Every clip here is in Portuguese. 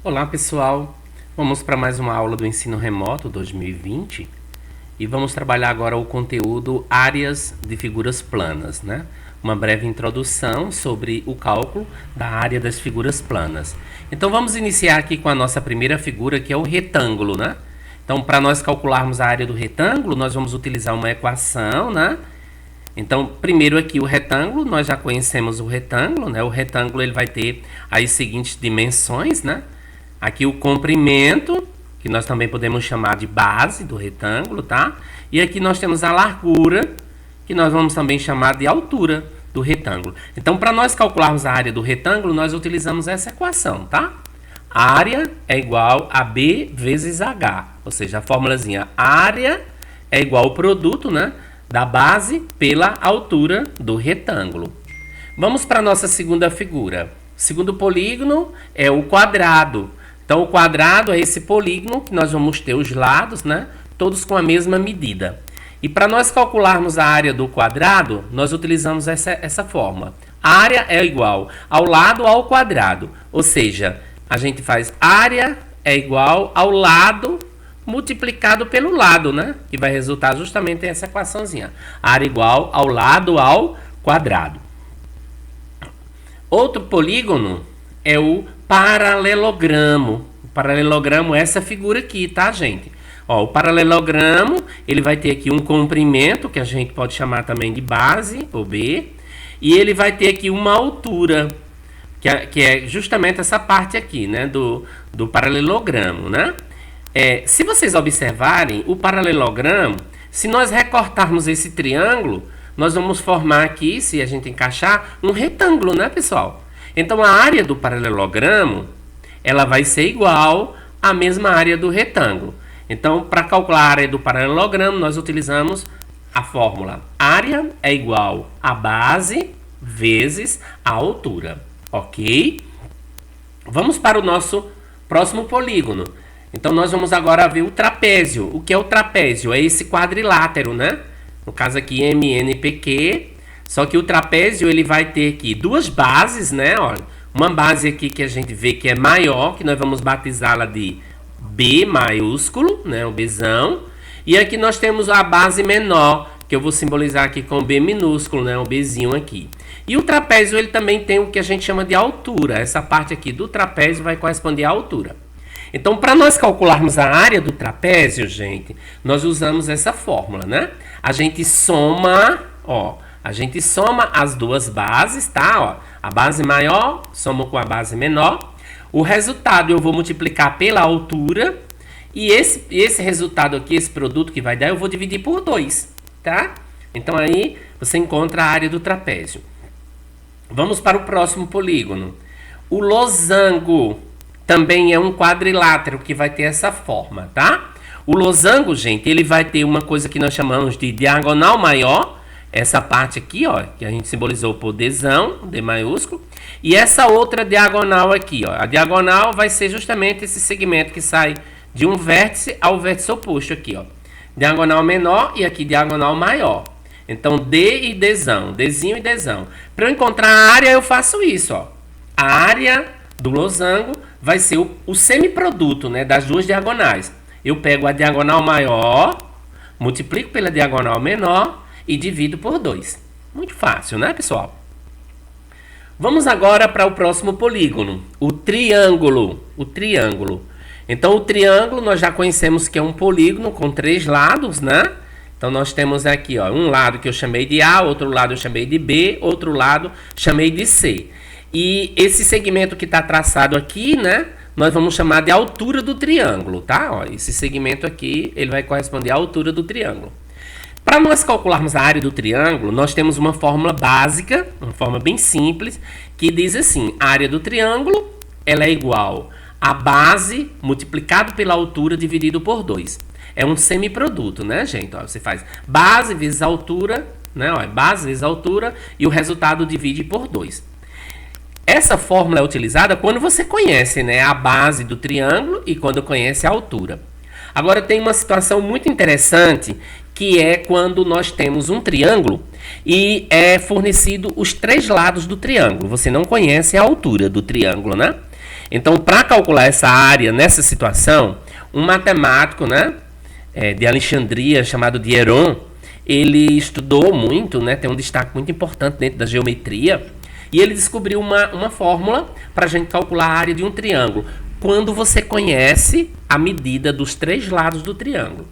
Olá pessoal, vamos para mais uma aula do Ensino Remoto 2020 e vamos trabalhar agora o conteúdo áreas de figuras planas, né? Uma breve introdução sobre o cálculo da área das figuras planas. Então vamos iniciar aqui com a nossa primeira figura, que é o retângulo, né? Então, para nós calcularmos a área do retângulo, nós vamos utilizar uma equação, né? Então, primeiro aqui o retângulo, nós já conhecemos o retângulo, né? O retângulo ele vai ter as seguintes dimensões, né? Aqui o comprimento, que nós também podemos chamar de base do retângulo, tá? E aqui nós temos a largura, que nós vamos também chamar de altura do retângulo. Então, para nós calcularmos a área do retângulo, nós utilizamos essa equação, tá? A área é igual a B vezes H, ou seja, a formulazinha área é igual ao produto, né, da base pela altura do retângulo. Vamos para a nossa segunda figura. O segundo polígono é o quadrado. Então, o quadrado é esse polígono que nós vamos ter os lados, né, todos com a mesma medida. E para nós calcularmos a área do quadrado, nós utilizamos essa fórmula. A área é igual ao lado ao quadrado, ou seja, a gente faz área é igual ao lado multiplicado pelo lado, né? Que vai resultar justamente essa equaçãozinha. Área igual ao lado ao quadrado. Outro polígono é o paralelogramo. O paralelogramo é essa figura aqui, tá, gente? Ó, o paralelogramo, ele vai ter aqui um comprimento, que a gente pode chamar também de base, ou B. E ele vai ter aqui uma altura, que é justamente essa parte aqui, né, do paralelogramo, né? Se vocês observarem, o paralelogramo, se nós recortarmos esse triângulo, nós vamos formar aqui, se a gente encaixar, um retângulo, né, pessoal? Então, a área do paralelogramo, ela vai ser igual à mesma área do retângulo. Então, para calcular a área do paralelogramo, nós utilizamos a fórmula área é igual a base vezes a altura. Ok? Vamos para o nosso próximo polígono. Então, nós vamos agora ver o trapézio. O que é o trapézio? É esse quadrilátero, né? No caso aqui, MNPq. Só que o trapézio, ele vai ter aqui duas bases, né? Olha, uma base aqui que a gente vê que é maior, que nós vamos batizá-la de B maiúsculo, né? O Bzão. E aqui nós temos a base menor, que eu vou simbolizar aqui com B minúsculo, né? O Bzinho aqui. E o trapézio, ele também tem o que a gente chama de altura. Essa parte aqui do trapézio vai corresponder à altura. Então, para nós calcularmos a área do trapézio, gente, nós usamos essa fórmula, né? A gente soma, ó, as duas bases, tá? Ó, a base maior soma com a base menor. O resultado eu vou multiplicar pela altura. E esse resultado aqui, esse produto que vai dar, eu vou dividir por 2, tá? Então, aí você encontra a área do trapézio. Vamos para o próximo polígono. O losango também é um quadrilátero que vai ter essa forma, tá? O losango, gente, ele vai ter uma coisa que nós chamamos de diagonal maior. Essa parte aqui, ó, que a gente simbolizou por Dzão, D maiúsculo. E essa outra diagonal aqui, ó. A diagonal vai ser justamente esse segmento que sai de um vértice ao vértice oposto aqui, ó. Diagonal menor e aqui diagonal maior. Então, D e Dzão, Dzinho e Dzão. Para eu encontrar a área, eu faço isso, ó. A área do losango vai ser o semiproduto, né, das duas diagonais. Eu pego a diagonal maior, multiplico pela diagonal menor e divido por 2. Muito fácil, né, pessoal? Vamos agora para o próximo polígono, o triângulo. O triângulo. Então, o triângulo nós já conhecemos que é um polígono com 3 lados, né? Então, nós temos aqui, ó, um lado que eu chamei de A, outro lado eu chamei de B, outro lado chamei de C. E esse segmento que está traçado aqui, né, nós vamos chamar de altura do triângulo, tá? Ó, esse segmento aqui, ele vai corresponder à altura do triângulo. Para nós calcularmos a área do triângulo, nós temos uma fórmula básica, uma forma bem simples, que diz assim, a área do triângulo, ela é igual a base multiplicado pela altura dividido por 2. É um semiproduto, né, gente? Ó, você faz base vezes altura, né? Ó, base vezes altura e o resultado divide por 2. Essa fórmula é utilizada quando você conhece, né, a base do triângulo e quando conhece a altura. Agora tem uma situação muito interessante, que é quando nós temos um triângulo e é fornecido os 3 lados do triângulo. Você não conhece a altura do triângulo, né? Então, para calcular essa área nessa situação, um matemático, né, de Alexandria chamado Dieron, ele estudou muito, né, tem um destaque muito importante dentro da geometria, e ele descobriu uma fórmula para a gente calcular a área de um triângulo, quando você conhece a medida dos 3 lados do triângulo.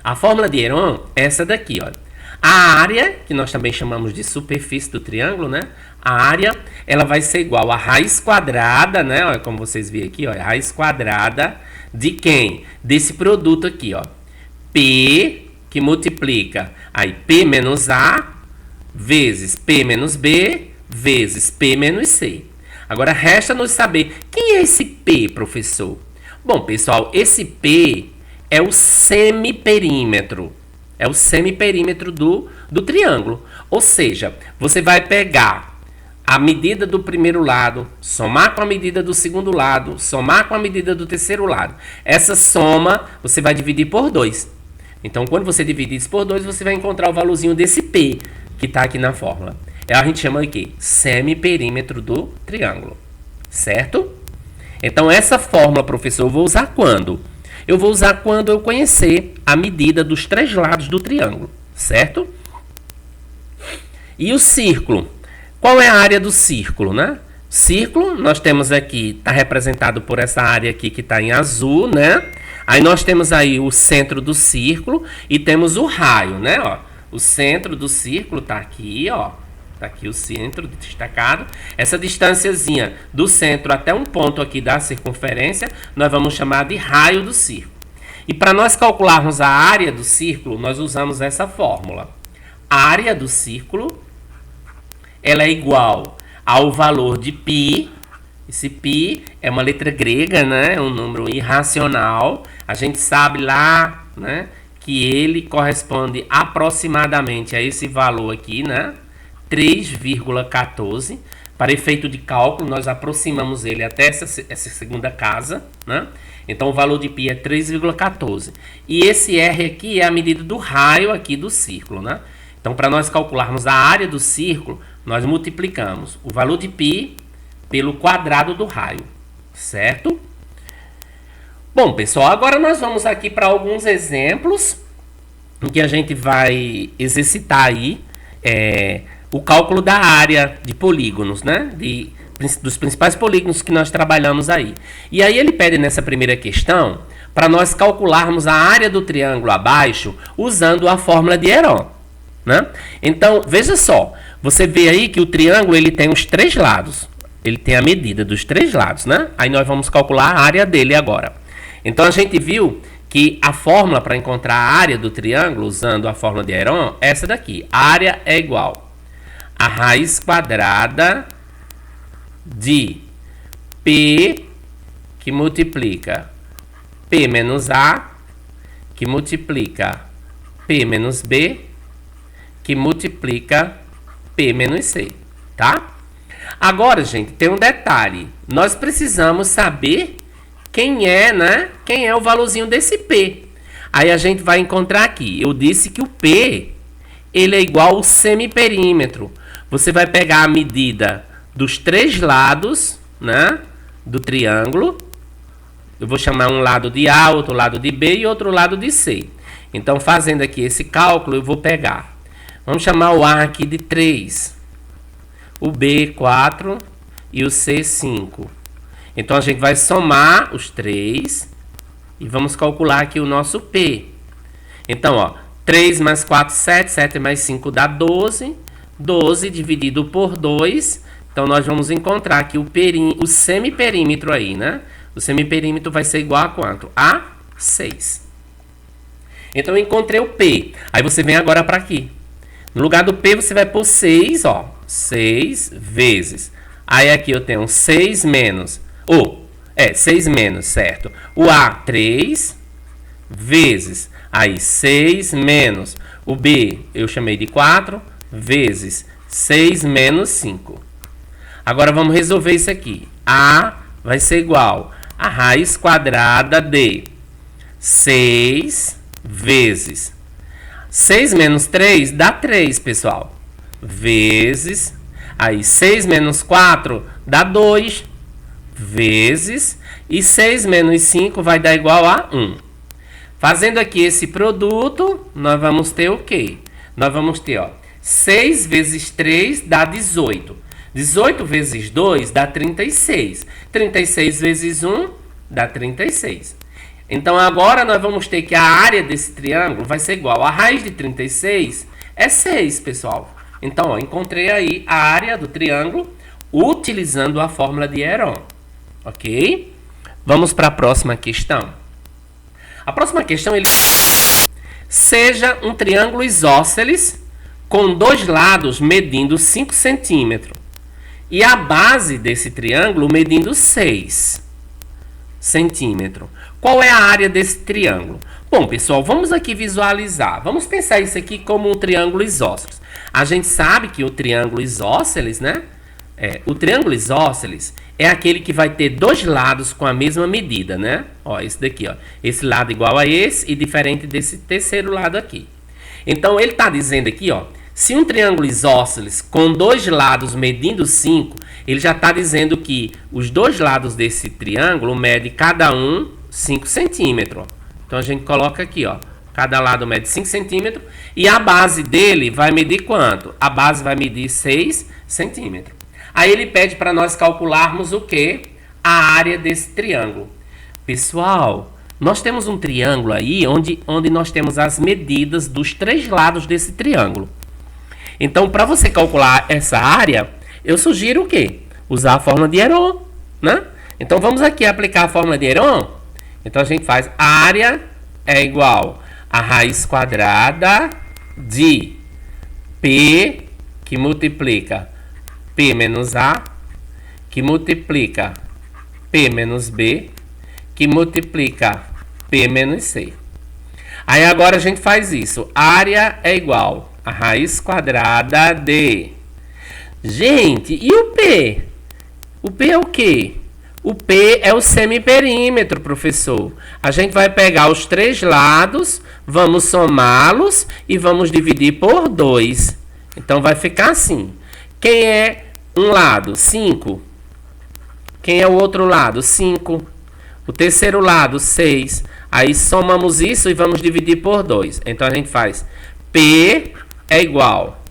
A fórmula de Dieron é essa daqui, olha. A área, que nós também chamamos de superfície do triângulo, né? A área, ela vai ser igual a raiz quadrada, né? Olha, como vocês veem aqui, ó, a raiz quadrada de quem? Desse produto aqui, ó. P, que multiplica aí P menos A, vezes P menos B, vezes P menos C. Agora, resta-nos saber quem é esse P, professor? Bom, pessoal, esse P é o semiperímetro. É o semiperímetro do triângulo. Ou seja, você vai pegar a medida do primeiro lado, somar com a medida do segundo lado, somar com a medida do terceiro lado. Essa soma você vai dividir por 2. Então, quando você dividir isso por 2, você vai encontrar o valorzinho desse P que está aqui na fórmula. A gente chama aqui semiperímetro do triângulo. Certo? Então, essa fórmula, professor, eu vou usar quando? Eu vou usar quando eu conhecer a medida dos 3 lados do triângulo, certo? E o círculo? Qual é a área do círculo, né? Círculo, nós temos aqui, está representado por essa área aqui que está em azul, né? Aí nós temos aí o centro do círculo e temos o raio, né? Ó, o centro do círculo está aqui, ó. Está aqui o centro destacado. Essa distânciazinha do centro até um ponto aqui da circunferência, nós vamos chamar de raio do círculo. E para nós calcularmos a área do círculo, nós usamos essa fórmula. A área do círculo, ela é igual ao valor de π. Esse π é uma letra grega, né? É um número irracional. A gente sabe lá, né, que ele corresponde aproximadamente a esse valor aqui, né? 3,14. Para efeito de cálculo, nós aproximamos ele até essa segunda casa, né? Então, o valor de π é 3,14. E esse R aqui é a medida do raio aqui do círculo, né? Então, para nós calcularmos a área do círculo, nós multiplicamos o valor de π pelo quadrado do raio, certo? Bom, pessoal, agora nós vamos aqui para alguns exemplos em que a gente vai exercitar aí o cálculo da área de polígonos, né? Dos principais polígonos que nós trabalhamos aí. E aí ele pede nessa primeira questão para nós calcularmos a área do triângulo abaixo usando a fórmula de Heron, né? Então, veja só, você vê aí que o triângulo ele tem os 3 lados. Ele tem a medida dos 3 lados, né? Aí nós vamos calcular a área dele agora. Então, a gente viu que a fórmula para encontrar a área do triângulo usando a fórmula de Heron é essa daqui. A área é igual a raiz quadrada de P, que multiplica P menos A, que multiplica P menos B, que multiplica P menos C, tá? Agora, gente, tem um detalhe. Nós precisamos saber quem é, né? Quem é o valorzinho desse P. Aí a gente vai encontrar aqui. Eu disse que o P, ele é igual ao semiperímetro. Você vai pegar a medida dos 3 lados, né, do triângulo. Eu vou chamar um lado de A, outro lado de B e outro lado de C. Então, fazendo aqui esse cálculo, eu vou pegar. Vamos chamar o A aqui de 3, o B 4 e o C 5. Então, a gente vai somar os 3 e vamos calcular aqui o nosso P. Então, ó, 3 mais 4, 7, 7 mais 5 dá 12. 12 dividido por 2. Então, nós vamos encontrar aqui o semiperímetro aí, né? O semiperímetro vai ser igual a quanto? A 6. Então, eu encontrei o P. Aí, você vem agora para aqui. No lugar do P, você vai pôr 6, ó. 6 vezes. Aí, aqui eu tenho 6 menos. 6 menos, certo. O A, 3 vezes. Aí, 6 menos. O B, eu chamei de 4 vezes 6 menos 5. Agora vamos resolver isso aqui. A vai ser igual a raiz quadrada de 6 vezes 6 menos 3 dá 3, pessoal. Vezes, aí 6 menos 4 dá 2. vezes, e 6 menos 5 vai dar igual a 1. Fazendo aqui esse produto, nós vamos ter o quê? Nós vamos ter, ó, 6 vezes 3 dá 18. 18 vezes 2 dá 36. 36 vezes 1 dá 36. Então, agora nós vamos ter que a área desse triângulo vai ser igual. A raiz de 36 é 6, pessoal. Então, ó, encontrei aí a área do triângulo utilizando a fórmula de Heron. Ok? Vamos para a próxima questão. A próxima questão, ele seja um triângulo isósceles com dois lados medindo 5 centímetros e a base desse triângulo medindo 6 centímetros. Qual é a área desse triângulo? Bom, pessoal, vamos aqui visualizar. Vamos pensar isso aqui como um triângulo isósceles. A gente sabe que o triângulo isósceles, né? O triângulo isósceles é aquele que vai ter dois lados com a mesma medida, né? Ó, esse daqui, ó. Esse lado igual a esse e diferente desse terceiro lado aqui. Então, ele está dizendo aqui, ó. Se um triângulo isósceles com dois lados medindo 5, ele já está dizendo que os dois lados desse triângulo medem cada um 5 centímetros. Então, a gente coloca aqui, ó. Cada lado mede 5 centímetros. E a base dele vai medir quanto? A base vai medir 6 centímetros. Aí ele pede para nós calcularmos o quê? A área desse triângulo. Pessoal, nós temos um triângulo aí onde nós temos as medidas dos três lados desse triângulo. Então, para você calcular essa área, eu sugiro o quê? Usar a fórmula de Heron, né? Então, vamos aqui aplicar a fórmula de Heron. Então, a gente faz área é igual a raiz quadrada de P, que multiplica P menos A, que multiplica P menos B, que multiplica P menos C. Aí agora a gente faz isso. Área é igual a raiz quadrada de... Gente, e o P? O P é o quê? O P é o semiperímetro, professor. A gente vai pegar os três lados, vamos somá-los e vamos dividir por 2. Então vai ficar assim. Quem é um lado? 5. Quem é o outro lado? 5. O terceiro lado? 6. Aí somamos isso e vamos dividir por 2. Então a gente faz P é igual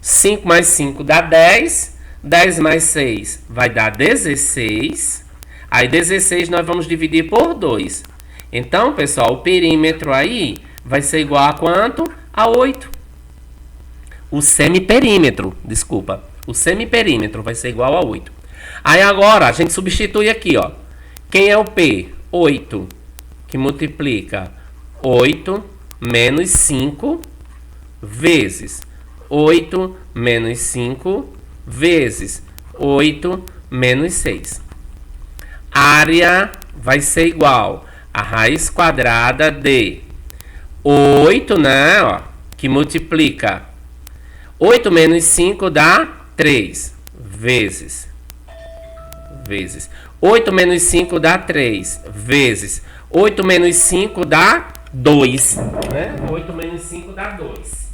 5 mais 5 dá 10. 10 mais 6 vai dar 16. Aí 16 nós vamos dividir por 2. Então, pessoal, o perímetro aí vai ser igual a quanto? A 8. O semiperímetro, desculpa. O semiperímetro vai ser igual a 8. Aí agora a gente substitui aqui, ó. Quem é o P? 8. Que multiplica 8 menos 5 vezes 8 menos 5 vezes 8 menos 6. Área vai ser igual a raiz quadrada de 8, né? Ó, que multiplica 8 menos 5 dá 3 vezes 8 menos 5 dá 3 vezes 8 menos 5 dá 2, né? 8 menos 5 dá 2.